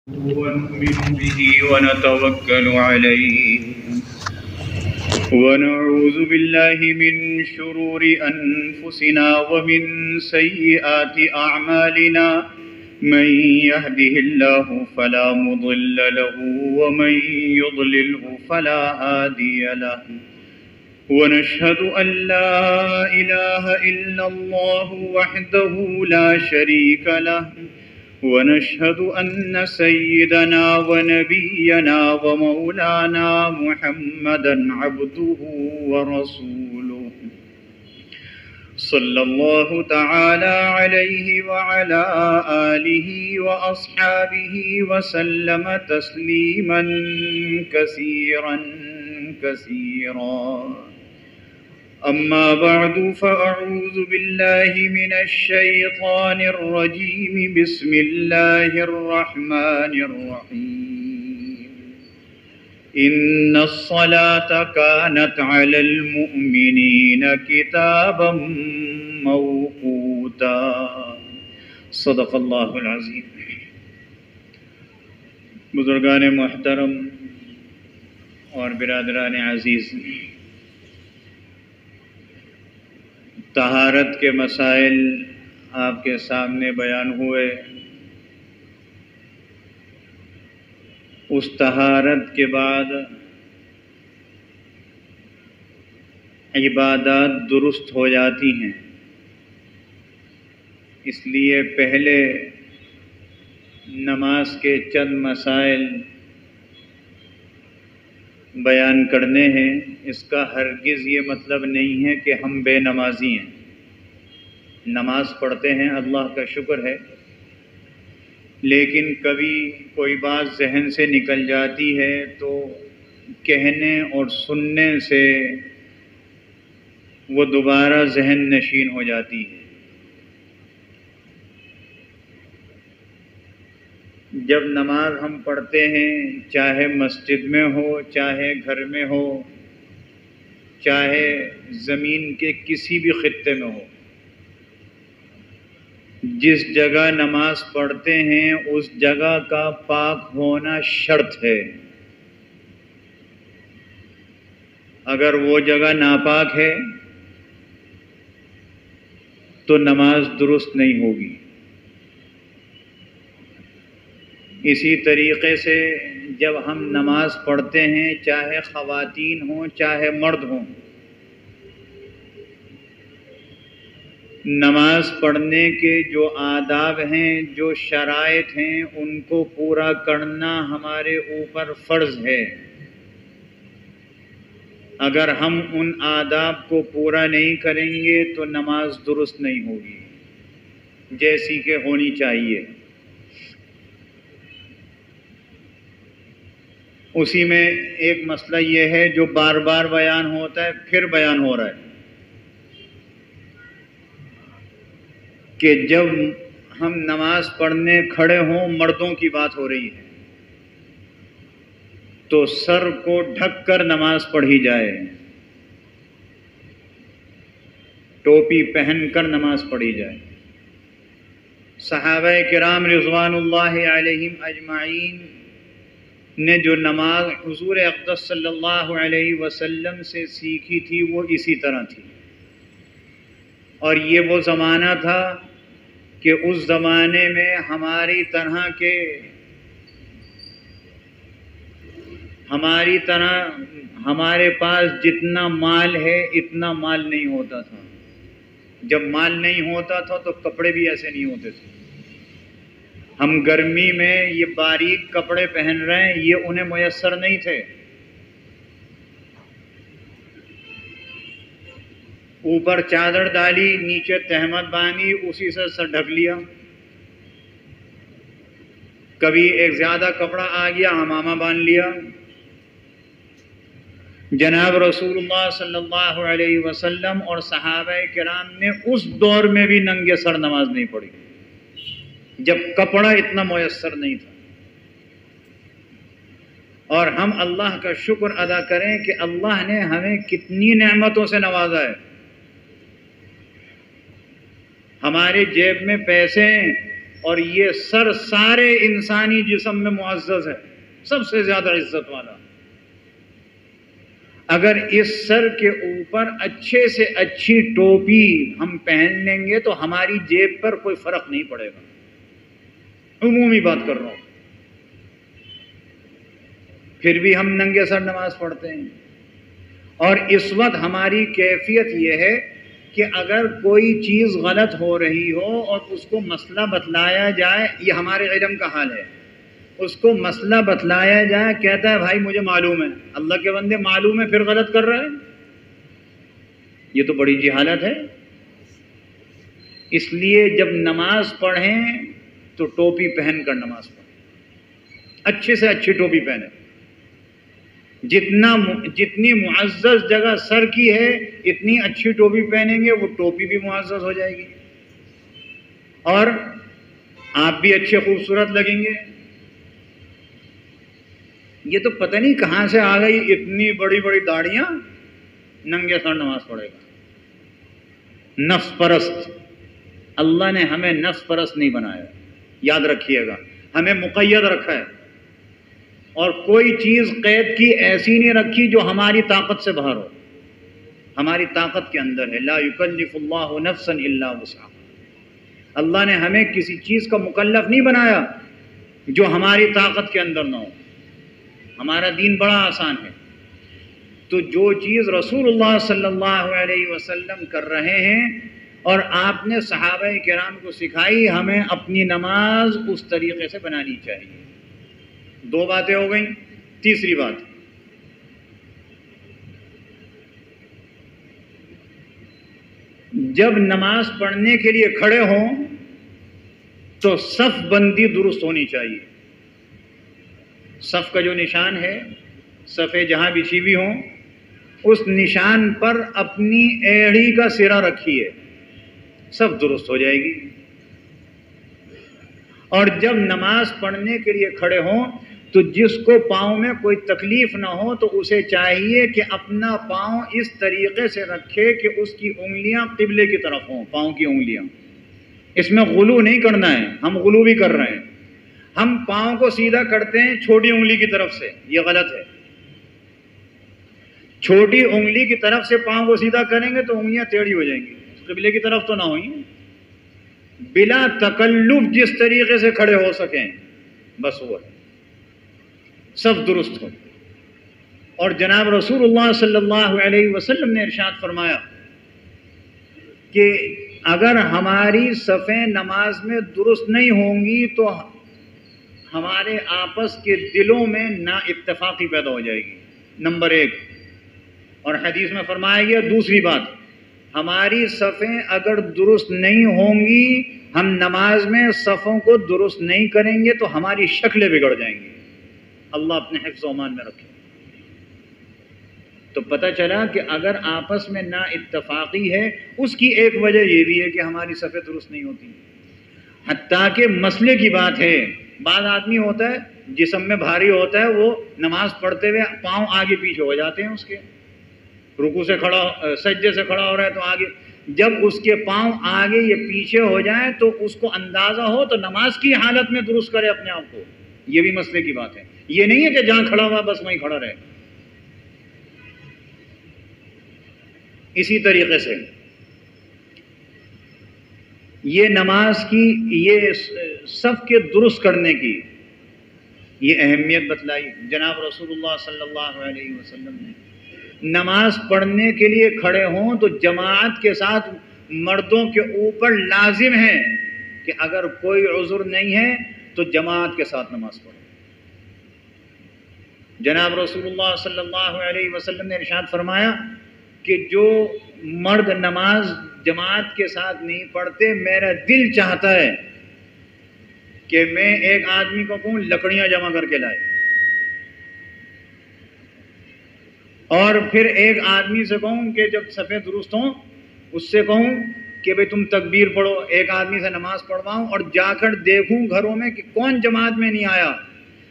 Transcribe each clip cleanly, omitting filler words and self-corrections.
ونؤمن به ونتوكل عليه ونعوذ بالله من شرور أنفسنا ومن سيئات أعمالنا من يهده الله فلا مضل له ومن يضلله فلا هادي له ونشهد أن لا إله إلا الله وحده لا شريك له ونشهد أن سيدنا ونبينا ومولانا محمدا عبده ورسوله صلى الله تعالى عليه وعلى آله وأصحابه وسلم تسليما كثيرا كثيرا. أما بعد فأعوذ بالله من الشيطان الرجيم. بسم الله الرحمن الرحيم. إن الصلاة كانت على المؤمنين كتابا موقوتا. صدق اللہ العظیم. بزرگان محترم اور برادران عزیز، طہارت کے مسائل آپ کے سامنے بیان ہوئے. اس طہارت کے بعد عبادات درست ہو جاتی ہیں، اس لیے پہلے نماز کے چند مسائل بیان کرنے ہیں. اس کا ہرگز یہ مطلب نہیں ہے کہ ہم بے نمازی ہیں. نماز پڑھتے ہیں، اللہ کا شکر ہے، لیکن کبھی کوئی بات ذہن سے نکل جاتی ہے تو کہنے اور سننے سے وہ دوبارہ ذہن نشین ہو جاتی ہے. جب نماز ہم پڑھتے ہیں، چاہے مسجد میں ہو، چاہے گھر میں ہو، چاہے زمین کے کسی بھی خطے میں ہو، جس جگہ نماز پڑھتے ہیں اس جگہ کا پاک ہونا شرط ہے. اگر وہ جگہ ناپاک ہے تو نماز درست نہیں ہوگی. اسی طریقے سے جب ہم نماز پڑھتے ہیں، چاہے خواتین ہوں چاہے مرد ہوں، نماز پڑھنے کے جو آداب ہیں، جو شرائط ہیں، ان کو پورا کرنا ہمارے اوپر فرض ہے. اگر ہم ان آداب کو پورا نہیں کریں گے تو نماز درست نہیں ہوگی جیسی کہ ہونی چاہیے. اسی میں ایک مسئلہ یہ ہے جو بار بار بیان ہوتا ہے، پھر بیان ہو رہا ہے، کہ جب ہم نماز پڑھنے کھڑے ہوں، مردوں کی بات ہو رہی ہے، تو سر کو ڈھک کر نماز پڑھی جائے، ٹوپی پہن کر نماز پڑھی جائے. صحابہ کرام رضوان اللہ علیہم اجمعین نے جو نماز حضور اقدس صلی اللہ علیہ وسلم سے سیکھی تھی وہ اسی طرح تھی. اور یہ وہ زمانہ تھا کہ اس زمانے میں ہماری طرح ہمارے پاس جتنا مال ہے اتنا مال نہیں ہوتا تھا. جب مال نہیں ہوتا تھا تو کپڑے بھی ایسے نہیں ہوتے تھے. ہم گرمی میں یہ باریک کپڑے پہن رہے ہیں، یہ انہیں میسر نہیں تھے. اوپر چادر ڈالی، نیچے تہمت باندھی، اسی سے سر ڈھک لیا. کبھی ایک زیادہ کپڑا آ گیا، عمامہ باندھ لیا. جناب رسول اللہ صلی اللہ علیہ وسلم اور صحابہ کرام نے اس دور میں بھی ننگے سر نماز نہیں پڑھی جب کپڑا اتنا میسر نہیں تھا. اور ہم اللہ کا شکر ادا کریں کہ اللہ نے ہمیں کتنی نعمتوں سے نوازا ہے. ہماری جیب میں پیسے ہیں اور یہ سر سارے انسانی جسم میں معزز ہے، سب سے زیادہ عزت والا۔ اگر اس سر کے اوپر اچھے سے اچھی ٹوپی ہم پہن لیں گے تو ہماری جیب پر کوئی فرق نہیں پڑے گا، عمومی بات کر رہا ہوں۔ پھر بھی ہم ننگے سر نماز پڑھتے ہیں، اور اس وقت ہماری کیفیت یہ ہے کہ اگر کوئی چیز غلط ہو رہی ہو اور اس کو مسئلہ بتلایا جائے، یہ ہمارے علم کا حال ہے، اس کو مسئلہ بتلایا جائے، کہتا ہے بھائی مجھے معلوم ہے۔ اللہ کے بندے معلوم ہے پھر غلط کر رہے ہیں، یہ تو بڑی جہالت ہے۔ اس لیے جب نماز پڑھیں تو ٹوپی پہن کر نماز پڑھیں، اچھے سے اچھی ٹوپی پہنیں۔ جتنی معزز جگہ سر کی ہے اتنی اچھی ٹوپی پہنیں گے، وہ ٹوپی بھی معزز ہو جائے گی اور آپ بھی اچھے خوبصورت لگیں گے۔ یہ تو پتہ نہیں کہاں سے آ گئی اتنی بڑی بڑی داڑیاں، ننگے سر نماز پڑھے گا۔ نفس پرست، اللہ نے ہمیں نفس پرست نہیں بنایا، یاد رکھیے گا، ہمیں مقید رکھا ہے، اور کوئی چیز قید کی ایسی نہیں رکھی جو ہماری طاقت سے باہر ہو، ہماری طاقت کے اندر ہے۔ لا یکلف اللہ نفسا الا وسعها، اللہ نے ہمیں کسی چیز کا مکلف نہیں بنایا جو ہماری طاقت کے اندر نہ ہو۔ ہمارا دین بڑا آسان ہے۔ تو جو چیز رسول اللہ صلی اللہ علیہ وسلم کر رہے ہیں اور آپ نے صحابہ کرام کو سکھائی، ہمیں اپنی نماز اس طریقے سے بنانی چاہیے۔ دو باتیں ہو گئیں، تیسری بات، جب نماز پڑھنے کے لیے کھڑے ہوں تو صف بندی درست ہونی چاہیے۔ صف کا جو نشان ہے، صفیں جہاں بچھی ہوئی ہوں، اس نشان پر اپنی ایڑی کا سرا رکھیے، صف درست ہو جائے گی۔ اور جب نماز پڑھنے کے لیے کھڑے ہوں تو جس کو پاؤں میں کوئی تکلیف نہ ہو تو اسے چاہیے کہ اپنا پاؤں اس طریقے سے رکھے کہ اس کی انگلیاں قبلے کی طرف ہوں، پاؤں کی انگلیاں۔ اس میں غلو نہیں کرنا ہے، ہم غلو بھی کر رہے ہیں، ہم پاؤں کو سیدھا کرتے ہیں چھوٹی انگلی کی طرف سے، یہ غلط ہے۔ چھوٹی انگلی کی طرف سے پاؤں کو سیدھا کریں گے تو انگلیاں ٹیڑھی ہو جائیں گی، قبلے کی طرف تو نہ ہوئیں۔ بلا تکلف جس طریقے سے کھڑے ہو سکیں بس وہ ہے، سب درست ہو۔ اور جناب رسول اللہ صلی اللہ علیہ وسلم نے ارشاد فرمایا کہ اگر ہماری صفیں نماز میں درست نہیں ہوں گی تو ہمارے آپس کے دلوں میں نا اتفاقی پیدا ہو جائے گی، نمبر ایک۔ اور حدیث میں فرمایا گیا دوسری بات، ہماری صفیں اگر درست نہیں ہوں گی، ہم نماز میں صفوں کو درست نہیں کریں گے تو ہماری شکلیں بگڑ جائیں گی، اللہ اپنے حفظ و امان میں رکھے۔ تو پتہ چلا کہ اگر آپس میں نا اتفاقی ہے، اس کی ایک وجہ یہ بھی ہے کہ ہماری صفیں درست نہیں ہوتی۔ حتیٰ کہ مسئلے کی بات ہے، بعض آدمی ہوتا ہے جسم میں بھاری ہوتا ہے، وہ نماز پڑھتے ہوئے پاؤں آگے پیچھے ہو جاتے ہیں، اس کے رکوع سے کھڑا، سجدے سے کھڑا ہو رہا ہے تو آگے، جب اس کے پاؤں آگے یہ پیچھے ہو جائیں تو اس کو اندازہ ہو تو نماز کی حالت میں درست کرے اپنے آپ کو، یہ بھی مسئلے کی بات ہے۔ یہ نہیں ہے کہ جہاں کھڑا ہوا بس وہیں کھڑا رہے۔ اسی طریقے سے یہ نماز کی، یہ صف کے درست کرنے کی یہ اہمیت بتلائی جناب رسول اللہ صلی اللہ علیہ وسلم نے۔ نماز پڑھنے کے لیے کھڑے ہوں تو جماعت کے ساتھ مردوں کے اوپر لازم ہے کہ اگر کوئی عذر نہیں ہے تو جماعت کے ساتھ نماز پڑھو۔ جناب رسول اللہ صلی اللہ علیہ وسلم نے ارشاد فرمایا کہ جو مرد نماز جماعت کے ساتھ نہیں پڑھتے، میرا دل چاہتا ہے کہ میں ایک آدمی کو کہوں لکڑیاں جمع کر کے لائے، اور پھر ایک آدمی سے کہوں کہ جب صفیں درست ہوں اس سے کہوں کہ بھئی تم تکبیر پڑھو، ایک آدمی سے نماز پڑھواؤں اور جا کر دیکھوں گھروں میں کہ کون جماعت میں نہیں آیا،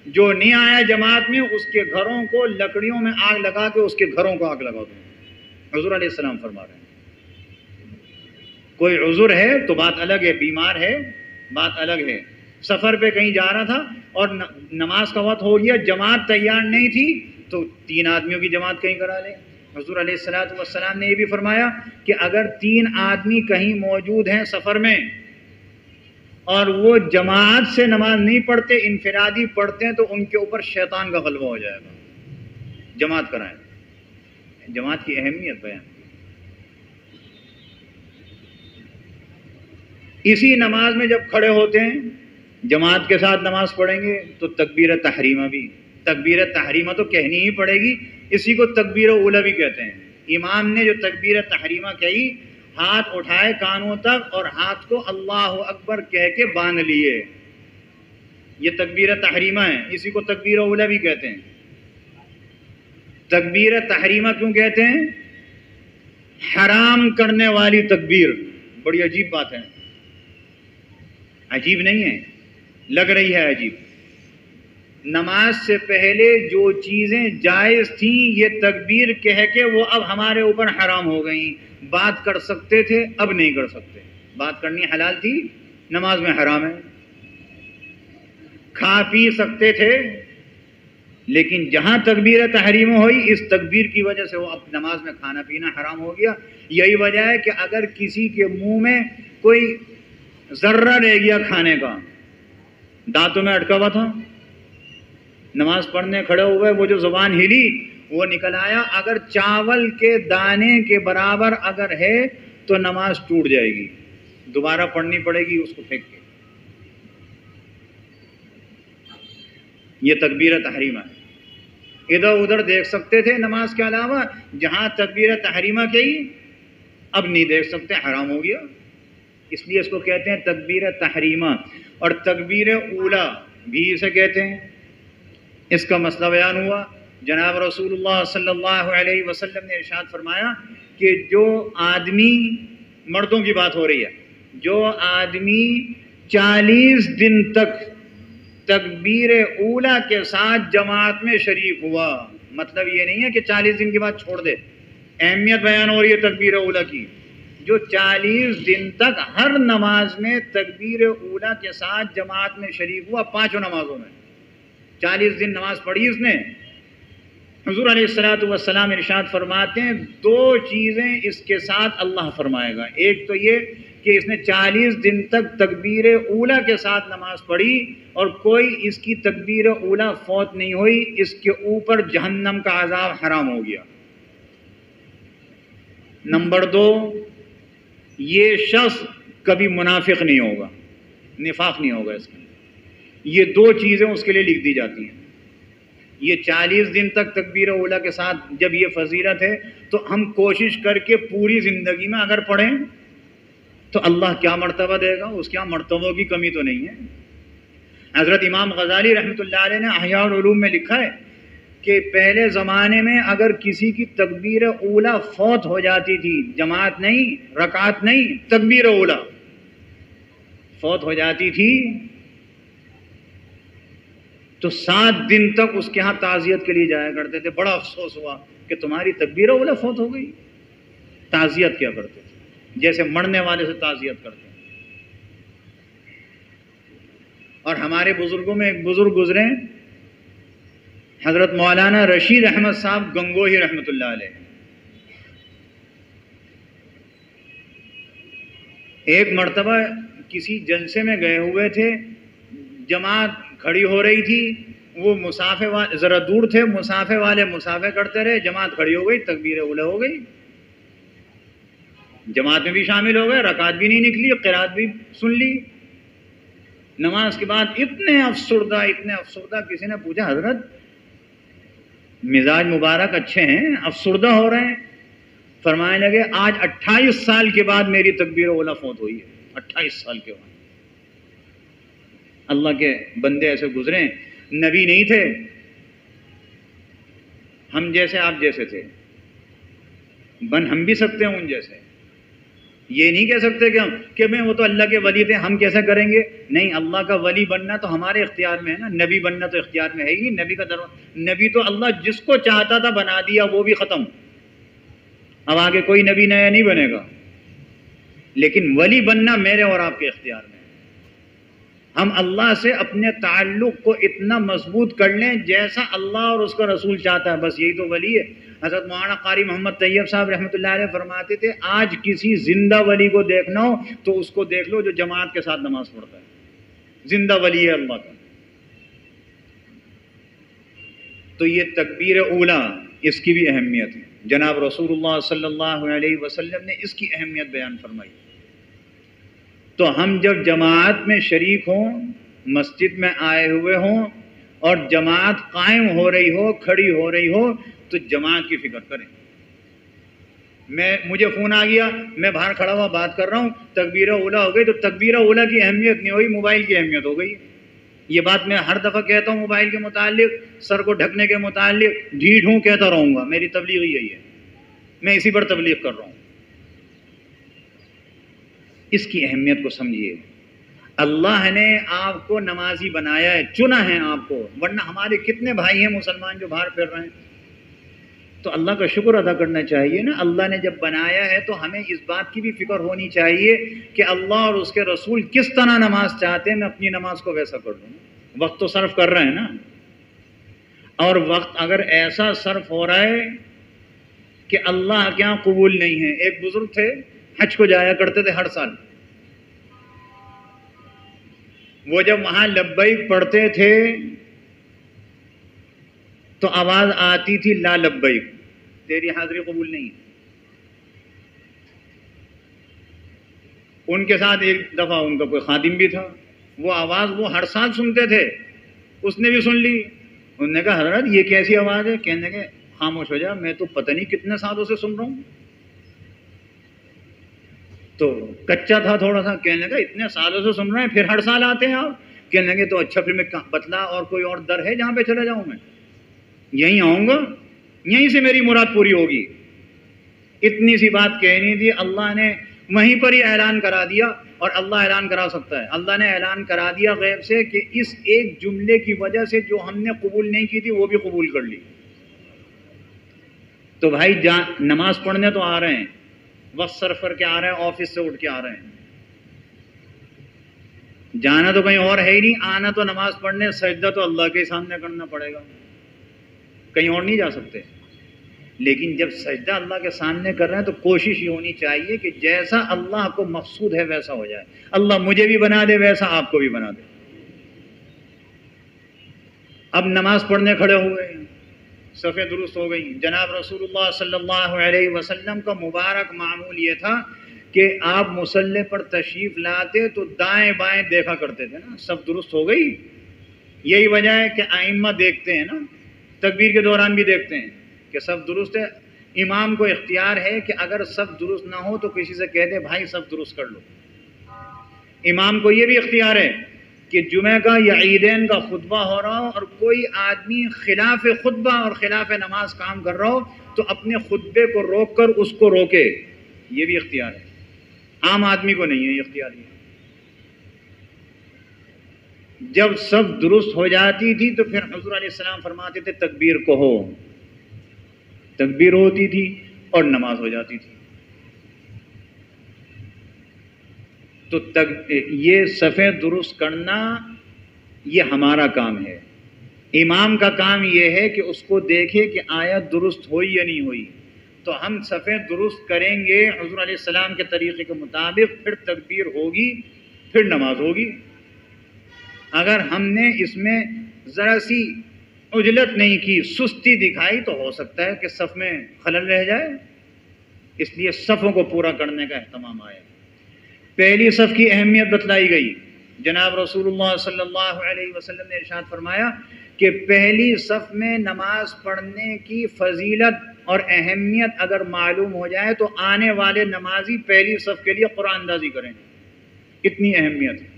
جو نہیں آیا جماعت میں اس کے گھروں کو لکڑیوں میں آگ لگا کے اس کے گھروں کو آگ لگا دوں۔ حضور علیہ السلام فرما رہے ہیں۔ کوئی عذر ہے تو بات الگ ہے، بیمار ہے بات الگ ہے. سفر پہ کہیں جا رہا تھا اور نماز کا وقت ہو گیا, جماعت تیار نہیں تھی تو 3 آدمیوں کی جماعت کہیں کرا لے. حضور علیہ الصلوۃ والسلام نے یہ بھی فرمایا کہ اگر 3 آدمی کہیں موجود ہیں سفر میں اور وہ جماعت سے نماز نہیں پڑھتے, انفرادی پڑھتے ہیں, تو ان کے اوپر شیطان کا غلبہ ہو جائے گا. جماعت کرائیں. جماعت کی اہمیت بیان. اسی نماز میں جب کھڑے ہوتے ہیں جماعت کے ساتھ نماز پڑھیں گے تو تکبیر تحریمہ بھی, تکبیر تحریمہ تو کہنی ہی پڑے گی, اسی کو تکبیر اولی بھی کہتے ہیں. امام نے جو تکبیر تحریمہ کہی, ہاتھ اٹھائے کانوں تک اور ہاتھ کو اللہ اکبر کہہ کے باندھ لیے, یہ تکبیر تحریمہ ہے, اسی کو تکبیر اولی بھی کہتے ہیں. تکبیر تحریمہ کیوں کہتے ہیں؟ حرام کرنے والی تکبیر. بڑی عجیب بات ہے, عجیب نہیں ہے, لگ رہی ہے عجیب. نماز سے پہلے جو چیزیں جائز تھیں یہ تکبیر کہہ کے وہ اب ہمارے اوپر حرام ہو گئیں. بات کر سکتے تھے, اب نہیں کر سکتے. بات کرنی حلال تھی, نماز میں حرام ہے. کھا پی سکتے تھے, لیکن جہاں تکبیر تحریم ہوئی اس تکبیر کی وجہ سے وہ اب نماز میں کھانا پینا حرام ہو گیا. یہی وجہ ہے کہ اگر کسی کے منہ میں کوئی ذرہ رہ گیا کھانے کا, دانتوں میں اٹکا ہوا تھا, نماز پڑھنے کھڑے ہوئے, وہ جو زبان ہلی وہ نکل آیا, اگر چاول کے دانے کے برابر اگر ہے تو نماز ٹوٹ جائے گی, دوبارہ پڑھنی پڑے گی اس کو پھینک کے. یہ تکبیر تحریمہ ہے. ادھر ادھر دیکھ سکتے تھے نماز کے علاوہ, جہاں تکبیر تحریمہ کہی اب نہیں دیکھ سکتے, حرام ہو گیا. اس لیے اس کو کہتے ہیں تکبیر تحریمہ. اور تکبیر اولا بھی اسے کہتے ہیں. اس کا مسئلہ بیان ہوا. جناب رسول اللہ صلی اللہ علیہ وسلم نے ارشاد فرمایا کہ جو آدمی, مردوں کی بات ہو رہی ہے, جو آدمی 40 دن تک تکبیر اولا کے ساتھ جماعت میں شریک ہوا, مطلب یہ نہیں ہے کہ 40 دن کے بعد چھوڑ دے, اہمیت بیان ہو رہی ہے تکبیر اولا کی. جو 40 دن تک ہر نماز میں تکبیر اولا کے ساتھ جماعت میں شریک ہوا, 5 نمازوں میں 40 دن نماز پڑھی اس نے, حضور علیہ الصلوۃ والسلام ارشاد فرماتے ہیں 2 چیزیں اس کے ساتھ اللہ فرمائے گا. ایک تو یہ کہ اس نے 40 دن تک تکبیر اولا کے ساتھ نماز پڑھی اور کوئی اس کی تکبیر اولا فوت نہیں ہوئی, اس کے اوپر جہنم کا عذاب حرام ہو گیا. نمبر 2, یہ شخص کبھی منافق نہیں ہوگا, نفاق نہیں ہوگا اس کے. یہ 2 چیزیں اس کے لیے لکھ دی جاتی ہیں. یہ 40 دن تک تکبیر اولا کے ساتھ جب یہ فضیلت ہے تو ہم کوشش کر کے پوری زندگی میں اگر پڑھیں تو اللہ کیا مرتبہ دے گا, اس کے مرتبوں کی کمی تو نہیں ہے. حضرت امام غزالی رحمۃ اللہ علیہ نے احیاء العلوم میں لکھا ہے کہ پہلے زمانے میں اگر کسی کی تکبیر اولا فوت ہو جاتی تھی, جماعت نہیں, رکعت نہیں, تکبیر اولا فوت ہو جاتی تھی, تو 7 دن تک اس کے ہاں تعزیت کے لیے جایا کرتے تھے. بڑا افسوس ہوا کہ تمہاری تکبیر اولا فوت ہو گئی. تعزیت کیا کرتے تھے, جیسے مرنے والے سے تعزیت کرتے ہیں. اور ہمارے بزرگوں میں ایک بزرگ گزرے, حضرت مولانا رشید احمد صاحب گنگوہی رحمۃ اللہ علیہ. ایک مرتبہ کسی جلسے میں گئے ہوئے تھے, جماعت کھڑی ہو رہی تھی, وہ مسافے والے ذرا دور تھے, مسافے والے مسافے کرتے رہے, جماعت کھڑی ہو گئی, تکبیر اولا ہو گئی, جماعت میں بھی شامل ہو گئے, رکعت بھی نہیں نکلی, قرات بھی سن لی. نماز کے بعد اتنے افسردہ کسی نے پوچھا, حضرت مزاج مبارک اچھے ہیں, افسردہ ہو رہے ہیں؟ فرمانے لگے آج 28 سال کے بعد میری تکبیر اولا فوت ہوئی ہے. 28 سال کے بعد. اللہ کے بندے ایسے گزرے, نبی نہیں تھے, ہم جیسے آپ جیسے تھے, بن ہم بھی سکتے ہیں ان جیسے. یہ نہیں کہہ سکتے کہ میں وہ تو اللہ کے ولی تھے, ہم کیسے کریں گے؟ نہیں, اللہ کا ولی بننا تو ہمارے اختیار میں ہے نا, نبی بننا تو اختیار میں ہے ہی. نبی تو اللہ جس کو چاہتا تھا بنا دیا, وہ بھی ختم. اب آگے کوئی نبی نیا نہیں بنے گا, لیکن ولی بننا میرے اور آپ کے اختیار میں ہے. ہم اللہ سے اپنے تعلق کو اتنا مضبوط کر لیں جیسا اللہ اور اس کا رسول چاہتا ہے، بس یہی تو ولی ہے۔ حضرت مولانا قاری محمد طیب صاحب رحمۃ اللہ علیہ فرماتے تھے آج کسی زندہ ولی کو دیکھنا ہو تو اس کو دیکھ لو جو جماعت کے ساتھ نماز پڑھتا ہے، زندہ ولی ہے اللہ کا۔ تو یہ تکبیر اولیٰ اس کی بھی اہمیت ہے، جناب رسول اللہ صلی اللہ علیہ وسلم نے اس کی اہمیت بیان فرمائی۔ تو ہم جب جماعت میں شریک ہوں، مسجد میں آئے ہوئے ہوں اور جماعت قائم ہو رہی ہو، کھڑی ہو رہی ہو، تو جماعت کی فکر کریں۔ مجھے فون آ گیا، میں باہر کھڑا ہوا بات کر رہا ہوں، تکبیر اولیٰ ہو گئی، تو تکبیر اولیٰ کی اہمیت نہیں ہوئی، موبائل کی اہمیت ہو گئی۔ یہ بات میں ہر دفعہ کہتا ہوں موبائل کے متعلق، سر کو ڈھکنے کے متعلق ڈھیٹ ہوں کہتا رہوں گا، میری تبلیغ یہی ہے، میں اسی پر تبلیغ کر رہا ہوں۔ اس کی اہمیت کو سمجھیے۔ اللہ نے آپ کو نمازی بنایا ہے، چنا ہے آپ کو، ورنہ ہمارے کتنے بھائی ہیں مسلمان جو باہر پھر رہے ہیں۔ تو اللہ کا شکر ادا کرنا چاہیے نا، اللہ نے جب بنایا ہے تو ہمیں اس بات کی بھی فکر ہونی چاہیے کہ اللہ اور اس کے رسول کس طرح نماز چاہتے ہیں، میں اپنی نماز کو ویسا کر دوں۔ وقت تو صرف کر رہے ہیں نا، اور وقت اگر ایسا صرف ہو رہا ہے کہ اللہ کے یہاں قبول نہیں ہے۔ ایک بزرگ تھے، حج کو جایا کرتے تھے ہر سال، وہ جب وہاں لبیک پڑھتے تھے تو آواز آتی تھی لا لبیک، تیری حاضری قبول نہیں ہے۔ ان کے ساتھ ایک دفعہ ان کا کوئی خادم بھی تھا، وہ آواز وہ ہر سال سنتے تھے، اس نے بھی سن لی۔ انہوں نے کہا حضرت یہ کیسی آواز ہے؟ کہنے لگے خاموش ہو جا، میں تو پتہ نہیں کتنے سالوں سے سن رہا ہوں۔ تو کچا تھا تھوڑا سا، کہنے لگا اتنے سالوں سے سن رہے ہیں پھر ہر سال آتے ہیں آپ؟ کہنے لگے تو اچھا پھر میں بتلا اور کوئی اور در ہے جہاں پہ چلا جاؤں؟ میں یہیں آؤں گا، یہیں سے میری مراد پوری ہوگی۔ اتنی سی بات کہنی تھی، اللہ نے وہیں پر ہی اعلان کرا دیا، اور اللہ اعلان کرا سکتا ہے۔ اللہ نے اعلان کرا دیا غیب سے کہ اس ایک جملے کی وجہ سے جو ہم نے قبول نہیں کی تھی وہ بھی قبول کر لی۔ تو بھائی نماز پڑھنے تو آ رہے ہیں، وقت صرف کر کے آ رہے ہیں، آفس سے اٹھ کے آ رہے ہیں، جانا تو کہیں اور ہے ہی نہیں، آنا تو نماز پڑھنے، سجدہ تو اللہ کے سامنے کرنا پڑے گا، کہیں اور نہیں جا سکتے۔ لیکن جب سجدہ اللہ کے سامنے کر رہے ہیں تو کوشش یہ ہونی چاہیے کہ جیسا اللہ کو مقصود ہے ویسا ہو جائے۔ اللہ مجھے بھی بنا دے ویسا، آپ کو بھی بنا دے۔ اب نماز پڑھنے کھڑے ہوئے، صفیں درست ہو گئی۔ جناب رسول اللہ صلی اللہ علیہ وسلم کا مبارک معمول یہ تھا کہ آپ مصلی پر تشریف لاتے تو دائیں بائیں دیکھا کرتے تھے نا، سب درست ہو گئی۔ یہی وجہ ہے کہ ائمہ دیکھتے ہیں نا، تکبیر کے دوران بھی دیکھتے ہیں کہ سب درست ہے۔ امام کو اختیار ہے کہ اگر سب درست نہ ہو تو کسی سے کہہ دے بھائی سب درست کر لو۔ امام کو یہ بھی اختیار ہے کہ جمعہ کا یا عیدین کا خطبہ ہو رہا ہو اور کوئی آدمی خلاف خطبہ اور خلاف نماز کام کر رہا ہو تو اپنے خطبے کو روک کر اس کو روکے، یہ بھی اختیار ہے۔ عام آدمی کو نہیں ہے یہ اختیار۔ جب سب درست ہو جاتی تھی تو پھر حضور علیہ السلام فرماتے تھے تکبیر کہو، تکبیر ہوتی تھی اور نماز ہو جاتی تھی۔ تو یہ صفیں درست کرنا یہ ہمارا کام ہے۔ امام کا کام یہ ہے کہ اس کو دیکھے کہ آیت درست ہوئی یا نہیں ہوئی، تو ہم صفیں درست کریں گے حضور علیہ السلام کے طریقے کے مطابق، پھر تکبیر ہوگی، پھر نماز ہوگی۔ اگر ہم نے اس میں ذرا سی عجلت نہیں کی، سستی دکھائی، تو ہو سکتا ہے کہ صف میں خلل رہ جائے۔ اس لیے صفوں کو پورا کرنے کا اہتمام آیا۔ پہلی صف کی اہمیت بتلائی گئی۔ جناب رسول اللہ صلی اللہ علیہ وسلم نے ارشاد فرمایا کہ پہلی صف میں نماز پڑھنے کی فضیلت اور اہمیت اگر معلوم ہو جائے تو آنے والے نمازی پہلی صف کے لیے قرآن اندازی کریں، اتنی اہمیت ہے۔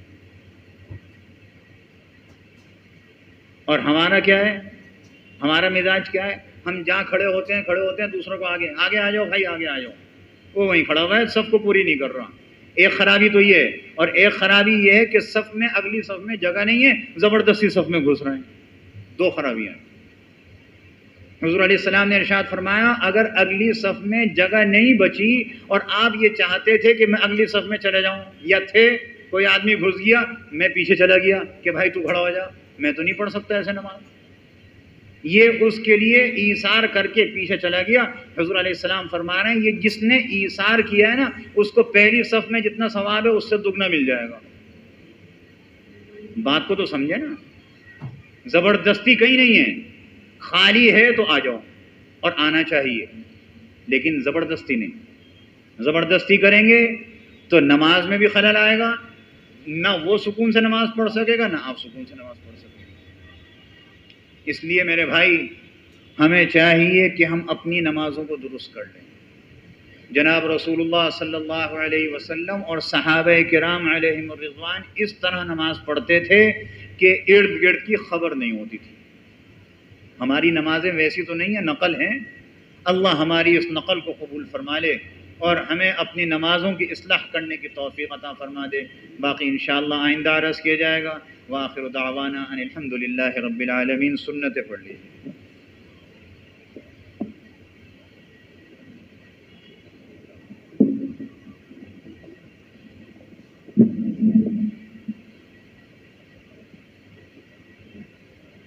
اور ہمارا کیا ہے، ہمارا مزاج کیا ہے؟ ہم جہاں کھڑے ہوتے ہیں دوسروں کو آگے آ جاؤ بھائی، آگے آ جاؤ، وہ وہیں کھڑا ہوا ہے، صف کو پوری نہیں کر رہا۔ ایک خرابی تو یہ ہے، اور ایک خرابی یہ ہے کہ صف میں اگلی صف میں جگہ نہیں ہے، زبردستی صف میں گھس رہے ہیں۔ دو خرابیاں ہیں۔ حضور علیہ السلام نے ارشاد فرمایا اگر اگلی صف میں جگہ نہیں بچی اور آپ یہ چاہتے تھے کہ میں اگلی صف میں چلے جاؤں، یا تھے کوئی آدمی گھس گیا، میں پیچھے چلا گیا کہ بھائی تو کھڑا ہو جا، میں تو نہیں پڑھ سکتا ایسے نماز. یہ اس کے لیے ایثار کر کے پیچھے چلا گیا. حضور علیہ السلام فرما رہے ہیں یہ جس نے ایثار کیا ہے نا اس کو پہلی صف میں جتنا ثواب ہے اس سے دگنا مل جائے گا. بات کو تو سمجھے نا، زبردستی کہیں نہیں ہے، خالی ہے تو آ جاؤ اور آنا چاہیے، لیکن زبردستی نہیں. زبردستی کریں گے تو نماز میں بھی خلل آئے گا، نہ وہ سکون سے نماز پڑھ سکے گا نہ آپ سکون سے نماز پڑھ سکیں گے. اس لیے میرے بھائی ہمیں چاہیے کہ ہم اپنی نمازوں کو درست کر لیں. جناب رسول اللہ صلی اللہ علیہ وسلم اور صحابہ کرام علیہم الرضوان اس طرح نماز پڑھتے تھے کہ ارد گرد کی خبر نہیں ہوتی تھی. ہماری نمازیں ویسی تو نہیں ہیں، نقل ہیں. اللہ ہماری اس نقل کو قبول فرما لے اور ہمیں اپنی نمازوں کی اصلاح کرنے کی توفیق عطا فرما دے. باقی انشاءاللہ آئندہ عرض کیا جائے گا. وآخر دعوانا ان الحمد للہ رب العالمین. سنتیں پڑھ لیجیے.